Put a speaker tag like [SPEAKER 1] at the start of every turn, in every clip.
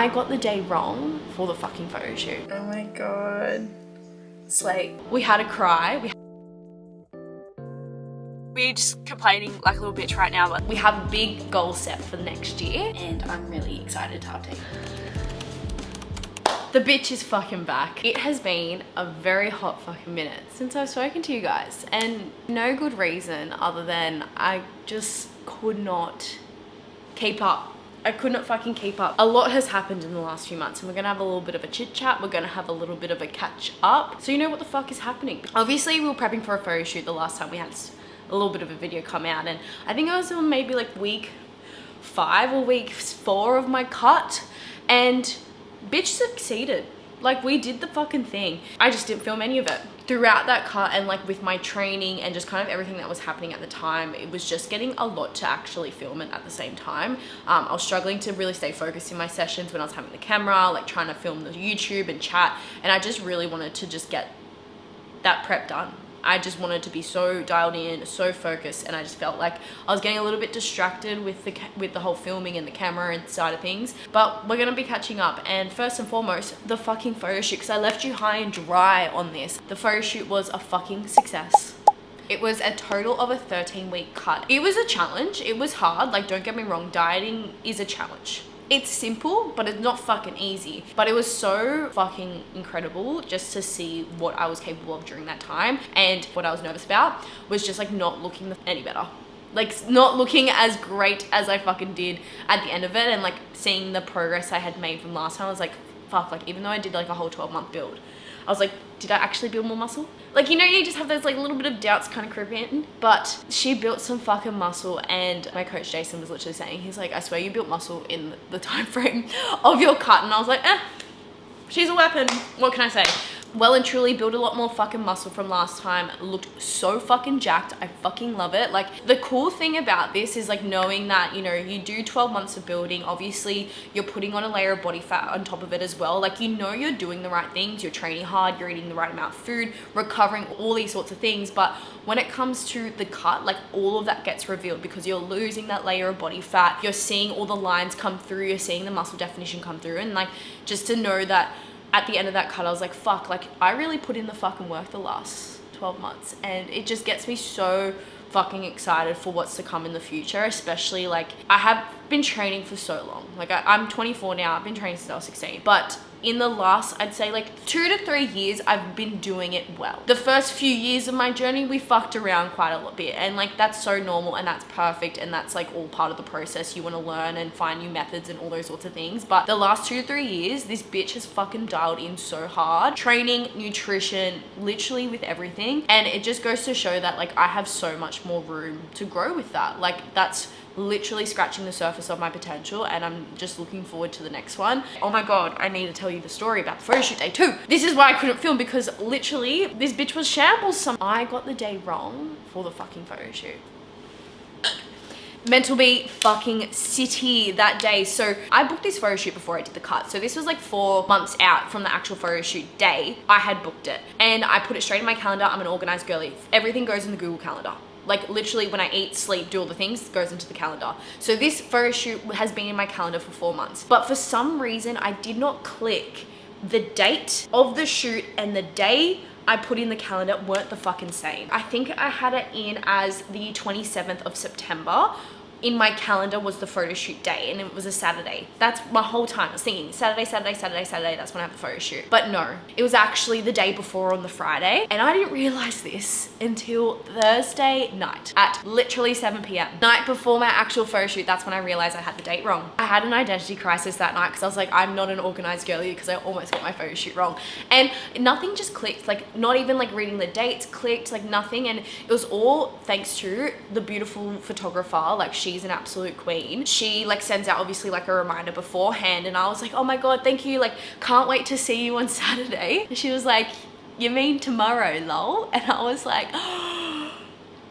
[SPEAKER 1] I got the day wrong for the fucking photo shoot.
[SPEAKER 2] Oh my god.
[SPEAKER 1] It's like, we had a cry. We're just complaining like a little bitch right now, but we have a big goal set for the next year and I'm really excited to update. The bitch is fucking back. It has been a very hot fucking minute since I've spoken to you guys, and no good reason other than I just could not keep up. I could not fucking keep up. A lot has happened in the last few months and we're gonna have a little bit of a chit chat. We're gonna have a little bit of a catch up. So you know what the fuck is happening. Obviously we were prepping for a photo shoot the last time we had a little bit of a video come out, and I think I was on maybe like week 5 or week 4 of my cut, and bitch succeeded. Like, we did the fucking thing. I just didn't film any of it. Throughout that cut and like with my training and just kind of everything that was happening at the time, it was just getting a lot to actually film it at the same time. I was struggling to really stay focused in my sessions when I was having the camera, like trying to film the YouTube and chat, and I just really wanted to just get that prep done. I just wanted to be so dialed in, so focused, and I just felt like I was getting a little bit distracted with the whole filming and the camera and side of things. But we're gonna be catching up, and first and foremost, the fucking photo shoot, because I left you high and dry on this. The photo shoot was a fucking success. It was a total of a 13-week cut. It was a challenge. It was hard. Like, don't get me wrong, dieting is a challenge. It's simple, but it's not fucking easy. But it was so fucking incredible just to see what I was capable of during that time. And what I was nervous about was just like not looking any better. Like, not looking as great as I fucking did at the end of it, and like seeing the progress I had made from last time. I was like, fuck, like even though I did like a whole 12-month build, I was like, did I actually build more muscle? Like, you know, you just have those like little bit of doubts kind of creep in. But she built some fucking muscle, and my coach Jason was literally saying, he's like, I swear you built muscle in the time frame of your cut. And I was like, she's a weapon. What can I say? Well and truly built a lot more fucking muscle from last time. Looked so fucking jacked. I fucking love it. Like, the cool thing about this is like knowing that, you know, you do 12 months of building. Obviously you're putting on a layer of body fat on top of it as well. Like, you know, you're doing the right things, you're training hard, you're eating the right amount of food, recovering, all these sorts of things. But when it comes to the cut, like all of that gets revealed because you're losing that layer of body fat. You're seeing all the lines come through, you're seeing the muscle definition come through. And like, just to know that at the end of that cut, I was like, fuck, like I really put in the fucking work the last 12 months. And it just gets me so fucking excited for what's to come in the future. Especially like, I have been training for so long. Like I'm 24 now, I've been training since I was 16. But in the last, I'd say like 2 to 3 years, I've been doing it well. The first few years of my journey, we fucked around quite a bit, and like that's so normal and that's perfect, and that's like all part of the process. You want to learn and find new methods and all those sorts of things. But the last 2 to 3 years, this bitch has fucking dialed in so hard. Training, nutrition, literally with everything. And it just goes to show that like I have so much more room to grow with that. Like, that's literally scratching the surface of my potential, and I'm just looking forward to the next one. Oh my god, I need to tell you the story about the photo shoot day 2. This is why I couldn't film, because literally this bitch was shambles. I got the day wrong for the fucking photo shoot. Mental beat fucking city that day. So I booked this photo shoot before I did the cut. So this was like 4 months out from the actual photo shoot day. I had booked it and I put it straight in my calendar. I'm an organized girly. Everything goes in the Google Calendar. Like literally when I eat, sleep, do all the things, it goes into the calendar. So this photo shoot has been in my calendar for 4 months. But for some reason, I did not click the date of the shoot and the day I put in the calendar weren't the fucking same. I think I had it in as the 27th of September. In my calendar was the photo shoot day, and it was a Saturday. That's my whole time. I was thinking Saturday, Saturday, Saturday, Saturday, that's when I have the photo shoot. But no, it was actually the day before on the Friday. And I didn't realize this until Thursday night at literally 7 p.m. Night before my actual photo shoot, that's when I realized I had the date wrong. I had an identity crisis that night because I was like, I'm not an organized girly because I almost got my photo shoot wrong. And nothing just clicked, like not even like reading the dates clicked, like nothing. And it was all thanks to the beautiful photographer. Like, she's an absolute queen. She like sends out obviously like a reminder beforehand, and I was like, oh my god, thank you, like can't wait to see you on Saturday. And she was like, you mean tomorrow, lol? And I was like, oh,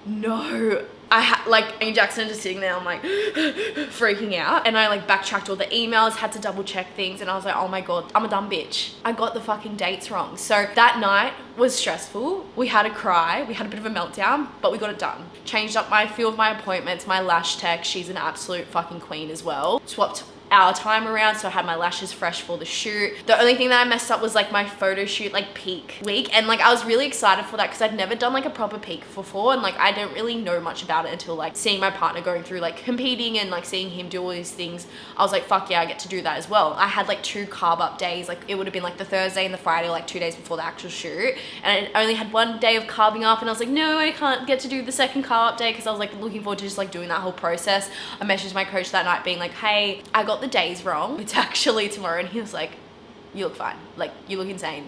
[SPEAKER 1] no. I had like Jackson just sitting there, I'm like freaking out, and I like backtracked all the emails, had to double check things, and I was like, oh my god, I'm a dumb bitch. I got the fucking dates wrong. So that night was stressful. We had a cry, we had a bit of a meltdown, but we got it done. Changed up my few of my appointments, my lash tech, she's an absolute fucking queen as well. Swapped our time around, so I had my lashes fresh for the shoot. The only thing that I messed up was like my photo shoot like peak week, and like I was really excited for that because I'd never done like a proper peak before, and like I didn't really know much about it until like seeing my partner going through like competing and like seeing him do all these things. I was like, fuck yeah, I get to do that as well. I had like 2 carb up days, like it would have been like the Thursday and the Friday, like 2 days before the actual shoot, and I only had 1 day of carbing up, and I was like, no, I can't get to do the second carb up day because I was like looking forward to just like doing that whole process. I messaged my coach that night being like, hey, I got the days wrong, it's actually tomorrow, and he was like, you look fine, like you look insane,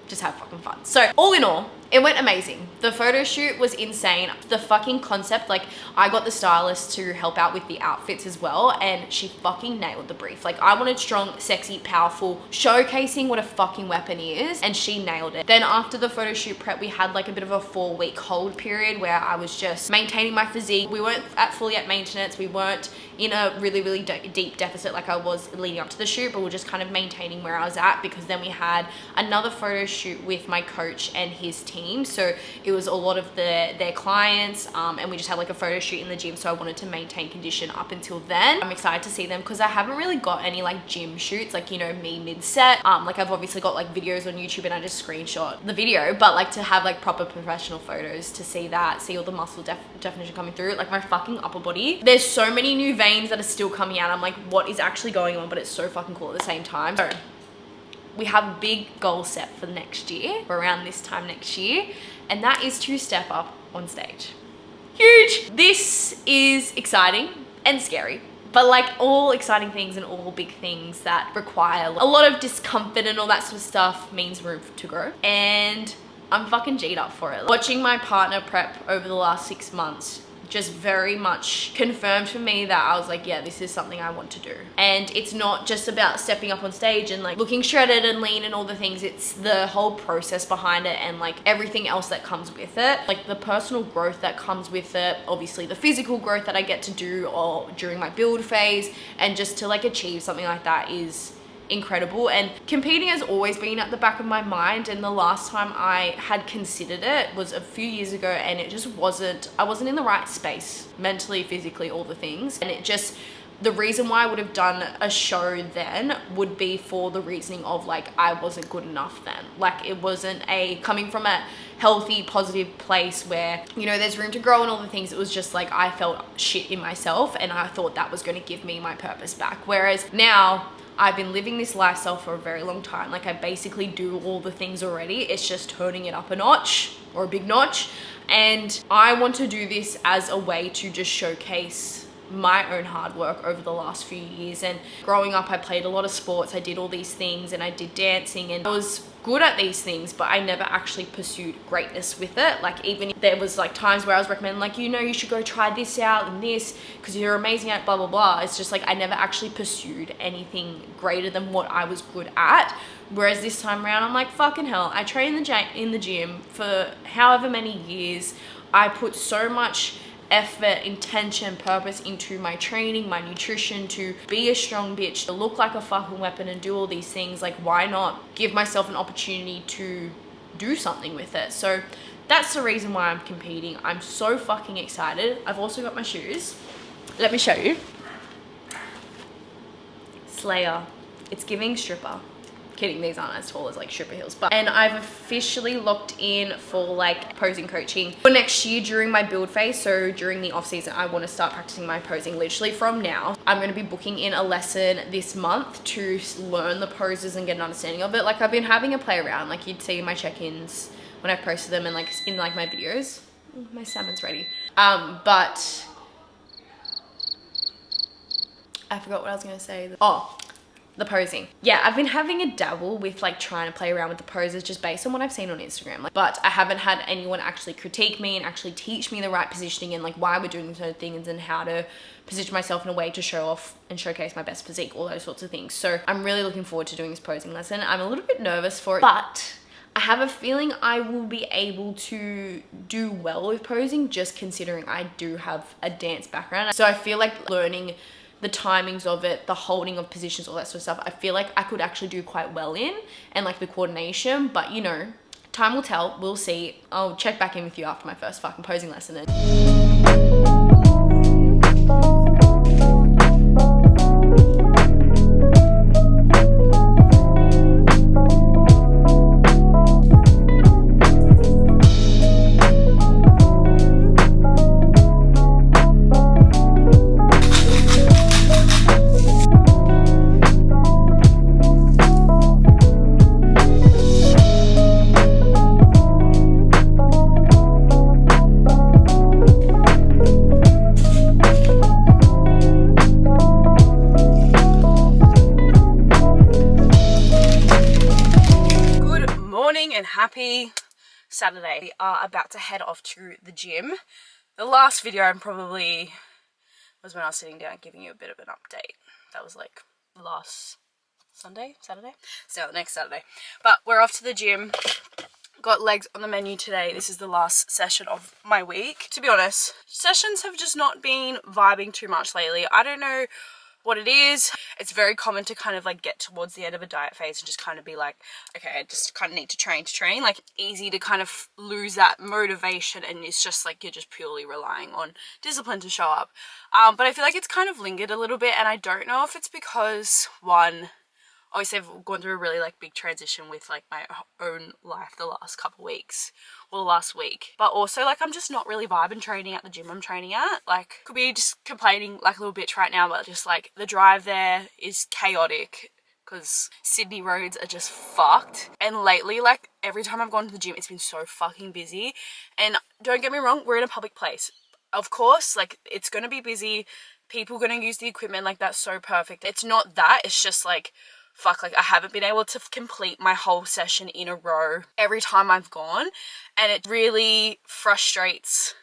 [SPEAKER 1] just have fucking fun. So all in all, it went amazing. The photo shoot was insane. The fucking concept, like I got the stylist to help out with the outfits as well, and she fucking nailed the brief. Like I wanted strong, sexy, powerful, showcasing what a fucking weapon is, and she nailed it. Then after the photo shoot prep, we had like a bit of a 4-week hold period where I was just maintaining my physique. We weren't fully at maintenance. We weren't in a really deep deficit like I was leading up to the shoot, but we're just kind of maintaining where I was at, because then we had another photo shoot with my coach and his team. So it was a lot of their clients, and we just had like a photo shoot in the gym, so I wanted to maintain condition up until then. I'm excited to see them because I haven't really got any like gym shoots, like, you know, me mid-set. Like I've obviously got like videos on YouTube and I just screenshot the video, but like to have like proper professional photos, to see that, see all the muscle definition coming through, like my fucking upper body. There's so many new veins that are still coming out. I'm like, what is actually going on? But it's so fucking cool at the same time. So we have a big goal set for next year, around this time next year, and that is to step up on stage. Huge! This is exciting and scary, but like all exciting things and all big things that require a lot of discomfort and all that sort of stuff means room to grow, and I'm fucking G'd up for it. Watching my partner prep over the last 6 months just very much confirmed for me that I was like, yeah, this is something I want to do. And it's not just about stepping up on stage and like looking shredded and lean and all the things. It's the whole process behind it and like everything else that comes with it, like the personal growth that comes with it, obviously the physical growth that I get to do or during my build phase, and just to like achieve something like that is incredible. And competing has always been at the back of my mind, and the last time I had considered it was a few years ago, and it just wasn't, I wasn't in the right space mentally, physically, all the things. And it just, the reason why I would have done a show then would be for the reasoning of like I wasn't good enough then. Like it wasn't a coming from a healthy, positive place where, you know, there's room to grow and all the things. It was just like I felt shit in myself, and I thought that was going to give me my purpose back. Whereas now I've been living this lifestyle for a very long time. Like I basically do all the things already. It's just turning it up a notch, or a big notch. And I want to do this as a way to just showcase my own hard work over the last few years. And growing up, I played a lot of sports. I did all these things, and I did dancing, and I was good at these things, but I never actually pursued greatness with it. Like even there was like times where I was recommending like, you know, you should go try this out and this because you're amazing at blah blah blah. It's just like I never actually pursued anything greater than what I was good at. Whereas this time around, I'm like, fucking hell, I train in the gym for however many years. I put so much effort, intention, purpose into my training, my nutrition, to be a strong bitch, to look like a fucking weapon and do all these things. Like why not give myself an opportunity to do something with it? So that's the reason why I'm competing. I'm so fucking excited. I've also got my shoes. Let me show you. Slayer. It's giving stripper. Kidding, these aren't as tall as like stripper heels, but, and I've officially locked in for like posing coaching for next year during my build phase. So during the off season, I want to start practicing my posing literally from now. I'm going to be booking in a lesson this month to learn the poses and get an understanding of it. Like I've been having a play around, like you'd see in my check-ins when I've posted them and like in like my videos. My salmon's ready. But I forgot what I was going to say. Oh, the posing. Yeah, I've been having a dabble with like trying to play around with the poses just based on what I've seen on Instagram. Like, but I haven't had anyone actually critique me and actually teach me the right positioning and like why we're doing certain things and how to position myself in a way to show off and showcase my best physique, all those sorts of things. So I'm really looking forward to doing this posing lesson. I'm a little bit nervous for it, but I have a feeling I will be able to do well with posing, just considering I do have a dance background. So I feel like learning the timings of it, the holding of positions, all that sort of stuff, I feel like I could actually do quite well in, and like the coordination. But you know, time will tell. We'll see. I'll check back in with you after my first fucking posing lesson.
[SPEAKER 2] morning and happy Saturday. We are about to head off to the gym. The last video I probably was when I was sitting down giving you a bit of an update. That was like last Saturday? So next Saturday. But we're off to the gym. Got legs on the menu today. This is the last session of my week. To be honest, sessions have just not been vibing too much lately. I don't know what it is. It's very common to kind of like get towards the end of a diet phase and just kind of be like, okay, I just kind of need to train. Like easy to kind of lose that motivation, and it's just like you're just purely relying on discipline to show up. But I feel like it's kind of lingered a little bit, and I don't know if it's because, one, obviously I've gone through a really like big transition with like my own life the last couple weeks, or the last week, but also like I'm just not really vibing training at the gym I'm training at. Like, could be just complaining like a little bitch right now, but just like the drive there is chaotic because Sydney roads are just fucked. And lately, like every time I've gone to the gym, it's been so fucking busy. And don't get me wrong, we're in a public place. Of course, like it's gonna be busy, people gonna use the equipment, like that's so perfect. It's not that, it's just like, fuck, like I haven't been able to complete my whole session in a row every time I've gone, and it really frustrates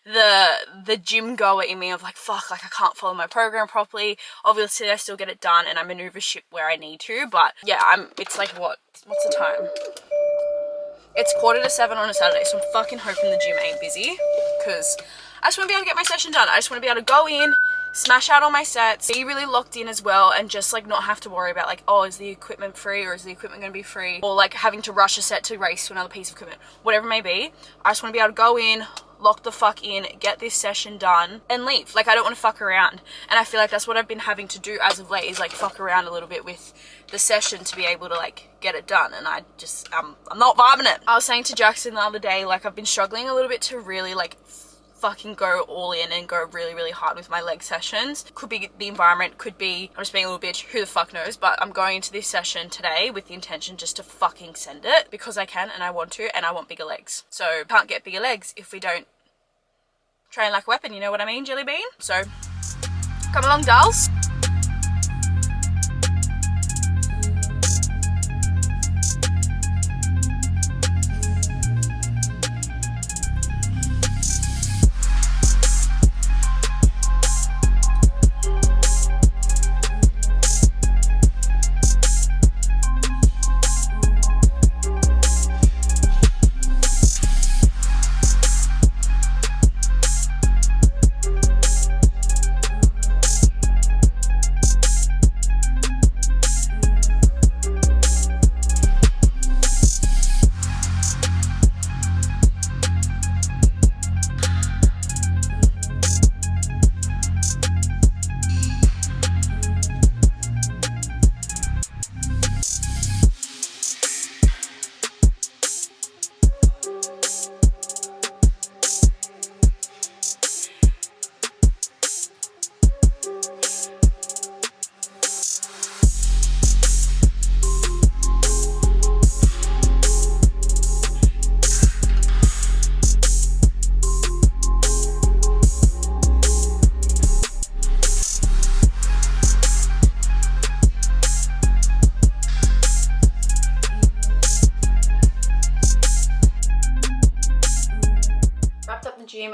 [SPEAKER 2] the gym goer in me of like, fuck, like I can't follow my program properly. Obviously I still get it done and I maneuver shit where I need to, but yeah, it's like what's the time? It's 6:45 on a Saturday, so I'm fucking hoping the gym ain't busy, because I just want to be able to get my session done. I just want to be able to go in, smash out all my sets, be really locked in as well, and just like not have to worry about like, oh, is the equipment free, or is the equipment going to be free, or like having to rush a set to race to another piece of equipment, whatever it may be. I just want to be able to go in, lock the fuck in, get this session done, and leave. Like I don't want to fuck around, and I feel like that's what I've been having to do as of late, is like fuck around a little bit with the session to be able to like get it done, and I just I'm not vibing it. I was saying to Jackson the other day, like I've been struggling a little bit to really like fucking go all in and go really hard with my leg sessions. Could be the environment, could be I'm just being a little bitch, who the fuck knows, but I'm going into this session today with the intention just to fucking send it, because I can and I want to, and I want bigger legs. So can't get bigger legs if we don't train like a weapon, you know what I mean, Jelly Bean? So come along, dolls.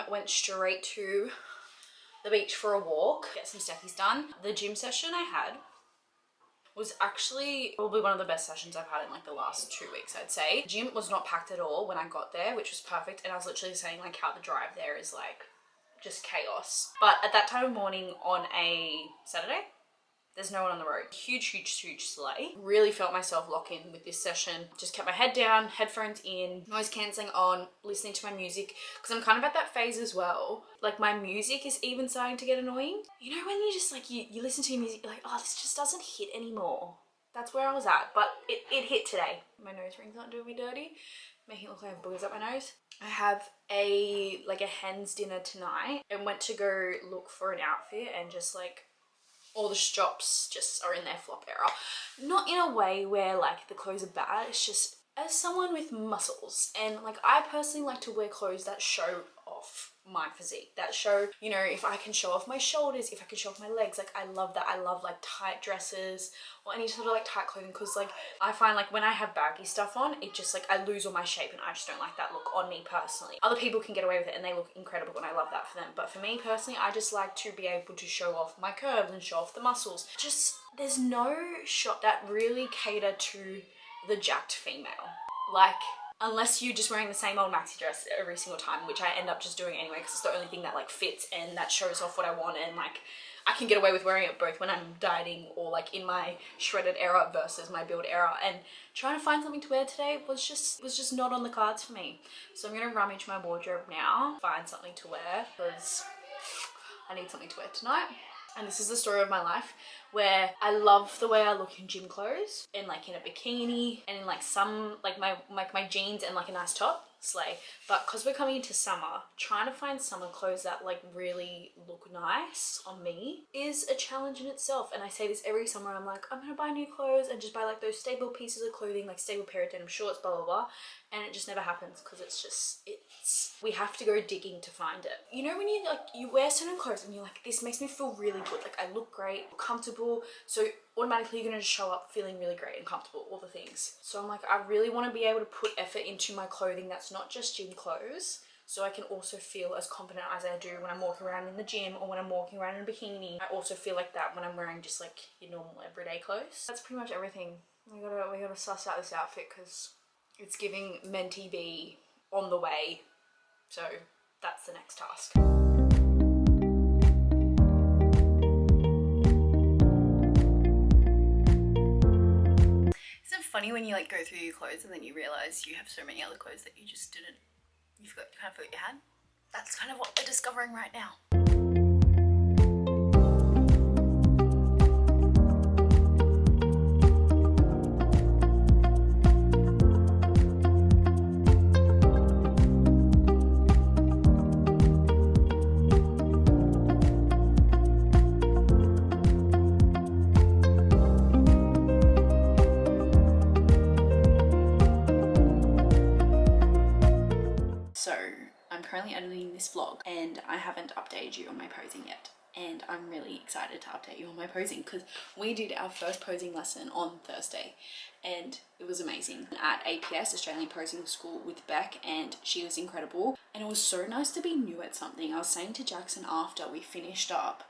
[SPEAKER 2] Went straight to the beach for a walk, get some steppies done. The gym session I had was actually probably one of the best sessions I've had in like the last 2 weeks, I'd say. The gym was not packed at all when I got there, which was perfect, and I was literally saying like how the drive there is like just chaos. But at that time of morning on a Saturday, there's no one on the road. Huge sleigh. Really felt myself lock in with this session. Just kept my head down, headphones in, noise cancelling on, listening to my music, because I'm kind of at that phase as well. Like my music is even starting to get annoying. You know when you just like, you listen to your music, you're like, oh, this just doesn't hit anymore. That's where I was at, but it hit today. My nose rings aren't doing me dirty, making it look like I have boogers up my nose. I have a hen's dinner tonight, and went to go look for an outfit, and just like all the shops just are in their flop era. Not in a way where like the clothes are bad, it's just as someone with muscles, and like I personally like to wear clothes that show off my physique, that show, you know, if I can show off my shoulders, if I can show off my legs. Like, I love that. I love like tight dresses or any sort of like tight clothing, because like I find like when I have baggy stuff on, it just like I lose all my shape, and I just don't like that look on me personally. Other people can get away with it and they look incredible, and I love that for them, but for me personally, I just like to be able to show off my curves and show off the muscles. Just, there's no shot that really cater to the jacked female. Like, unless you're just wearing the same old maxi dress every single time, which I end up just doing anyway, because it's the only thing that like fits and that shows off what I want, and like I can get away with wearing it both when I'm dieting or like in my shredded era versus my build era. And trying to find something to wear today was just not on the cards for me. So I'm gonna rummage my wardrobe now, find something to wear, because I need something to wear tonight. And this is the story of my life, where I love the way I look in gym clothes and like in a bikini and in like some like my jeans and like a nice top, slay. But because we're coming into summer, trying to find summer clothes that like really look nice on me is a challenge in itself. And I say this every summer, I'm like, I'm gonna buy new clothes and just buy like those stable pieces of clothing, like stable pair of denim shorts, blah blah blah, and it just never happens, because we have to go digging to find it. You know, when you like you wear certain clothes and you're like, this makes me feel really good, like I look great, comfortable, so automatically you're gonna just show up feeling really great and comfortable, all the things. So I'm like, I really want to be able to put effort into my clothing that's not just gym clothes, so I can also feel as confident as I do when I'm walking around in the gym or when I'm walking around in a bikini. I also feel like that when I'm wearing just like your normal everyday clothes. That's pretty much everything. We gotta suss out this outfit, because it's giving Menti B on the way. So that's the next task. Isn't it funny when you like go through your clothes and then you realize you have so many other clothes that you just didn't, you kind of forgot you had? That's kind of what we're discovering right now. Currently editing this vlog and I haven't updated you on my posing yet, and I'm really excited to update you on my posing, because we did our first posing lesson on Thursday and it was amazing at APS, Australian Posing School, with Beck, and she was incredible, and it was so nice to be new at something. I was saying to Jackson after we finished up,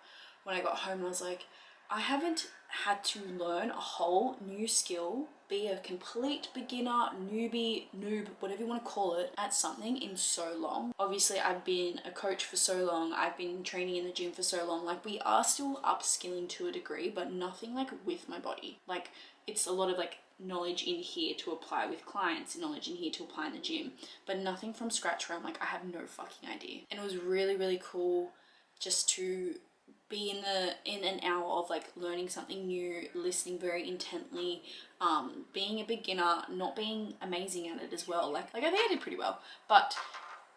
[SPEAKER 2] when I got home, I was like, I haven't had to learn a whole new skill, be a complete beginner, newbie, noob, whatever you want to call it, at something in so long. Obviously, I've been a coach for so long, I've been training in the gym for so long, like we are still upskilling to a degree, but nothing like with my body. Like, it's a lot of like knowledge in here to apply with clients, knowledge in here to apply in the gym, but nothing from scratch where I'm like, I have no fucking idea. And it was really, really cool just to be in an hour of like learning something new, listening very intently, being a beginner, not being amazing at it as well. Like I think I did pretty well, but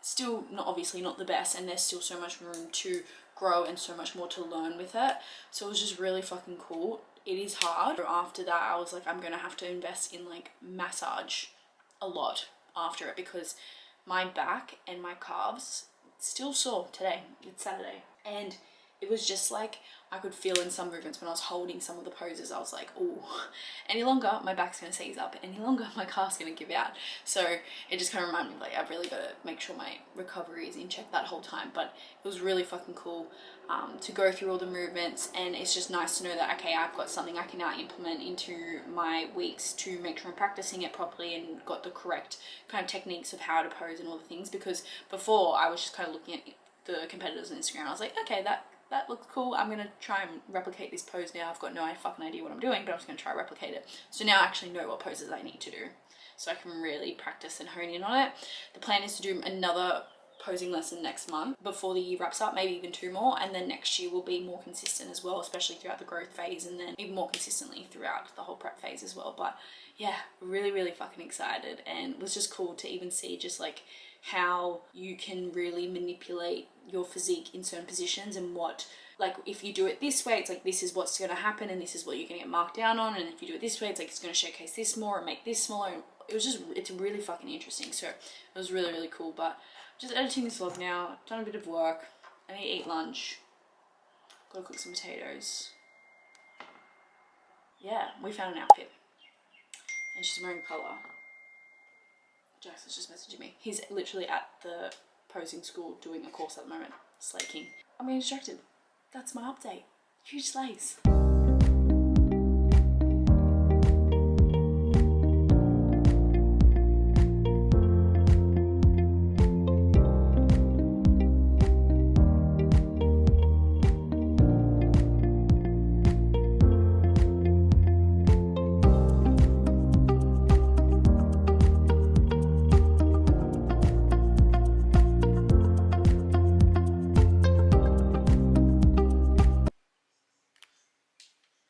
[SPEAKER 2] still not, obviously not the best, and there's still so much room to grow and so much more to learn with it. So it was just really fucking cool. It is hard. After that, I was like, I'm gonna have to invest in like massage a lot after it, because my back and my calves still sore today. It's Saturday, and it was just like I could feel in some movements when I was holding some of the poses, I was like, oh, any longer my back's gonna seize up, any longer my calf's gonna give out. So it just kind of reminded me, like, I've really got to make sure my recovery is in check that whole time. But it was really fucking cool to go through all the movements, and it's just nice to know that, okay, I've got something I can now implement into my weeks to make sure I'm practicing it properly and got the correct kind of techniques of how to pose and all the things. Because before I was just kind of looking at the competitors on Instagram, I was like, okay, that looks cool, I'm gonna try and replicate this pose now. I've got no fucking idea what I'm doing, but I'm just gonna try and replicate it. So now I actually know what poses I need to do, so I can really practice and hone in on it. The plan is to do another posing lesson next month before the year wraps up, maybe even 2 more, and then next year will be more consistent as well, especially throughout the growth phase, and then even more consistently throughout the whole prep phase as well. But yeah, really fucking excited, and it was just cool to even see just like how you can really manipulate your physique in certain positions, and what, like, if you do it this way, it's like this is what's going to happen and this is what you're going to get marked down on, and if you do it this way, it's like it's going to showcase this more and make this smaller. It was just, it's really fucking interesting. So it was really cool. But
[SPEAKER 1] just editing this vlog now. Done a bit of work. I need to eat lunch. Gotta cook some potatoes. Yeah, we found an outfit. And she's wearing colour. Jackson's just messaging me. He's literally at the posing school doing a course at the moment. Slaking. I'm getting distracted. That's my update. Huge slays.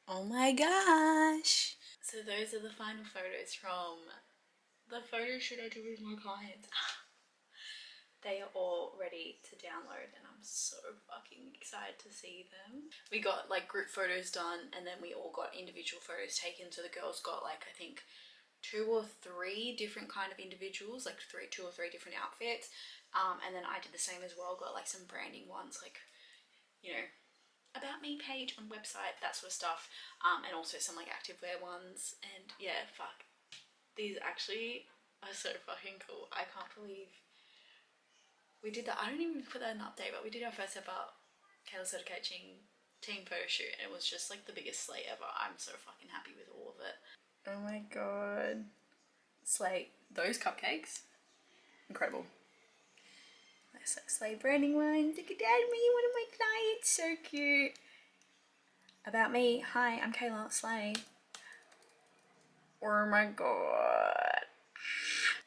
[SPEAKER 1] Oh my gosh. So those are the final photos from the photo shoot I did with my clients. They are all ready to download and I'm so fucking excited to see them. We got like group photos done and then we all got individual photos taken. So the girls got like, I think 2 or 3 different kind of individuals, like 2 or 3 different outfits. And then I did the same as well, got like some branding ones, like, you know, about me page on website, that sort of stuff. And also some like activewear ones. And yeah, fuck. These actually are so fucking cool. I can't believe we did that. I don't even put that in an update, but we did our first ever Kettle Soda Coaching team photo shoot and it was just like the biggest slay ever. I'm so fucking happy with all of it. Oh my god. Slay. Those cupcakes, incredible. Nice like slay branding one. Look at that, me, one of my clients. So cute. About me. Hi, I'm Kayla. Slay. Oh my god.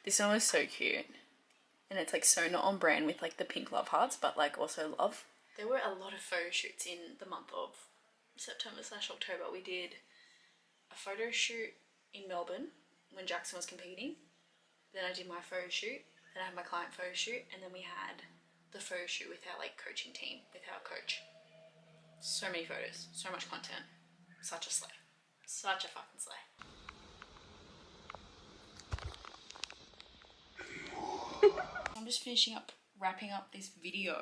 [SPEAKER 1] This one was so cute. And it's like so not on brand with like the pink love hearts, but like also love. There were a lot of photo shoots in the month of September/October. We did a photo shoot in Melbourne when Jackson was competing. Then I did my photo shoot. Then I had my client photo shoot. And then we had the photo shoot with our like coaching team, with our coach. So many photos, so much content. Such a slay. Such a fucking slay. I'm just finishing up, wrapping up this video,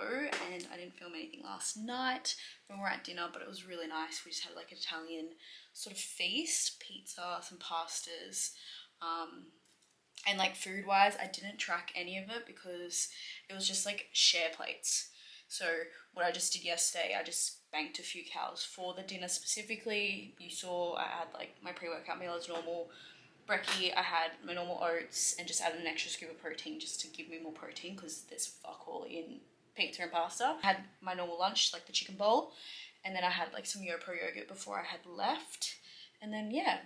[SPEAKER 1] and I didn't film anything last night when we were at dinner, but it was really nice. We just had like an Italian sort of feast, pizza, some pastas, and like food wise, I didn't track any of it because it was just like share plates. So what I just did yesterday, I just banked a few calories for the dinner specifically. You saw I had like my pre-workout meal as normal. Brekkie, I had my normal oats and just added an extra scoop of protein just to give me more protein because there's fuck all in pizza and pasta. I had my normal lunch, like the chicken bowl, and then I had like some YoPro yogurt before I had left. And then yeah,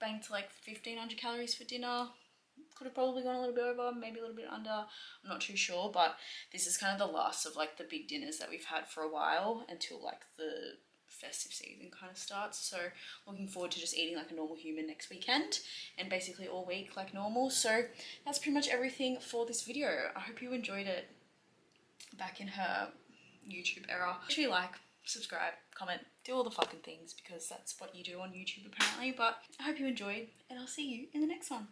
[SPEAKER 1] banked like 1,500 calories for dinner. Could have probably gone a little bit over, maybe a little bit under, I'm not too sure, but this is kind of the last of like the big dinners that we've had for a while until like the festive season kind of starts. So looking forward to just eating like a normal human next weekend and basically all week like normal. So that's pretty much everything for this video. I hope you enjoyed it back in her YouTube era. Make sure you like, subscribe, comment, do all the fucking things because that's what you do on YouTube apparently. But I hope you enjoyed and I'll see you in the next one.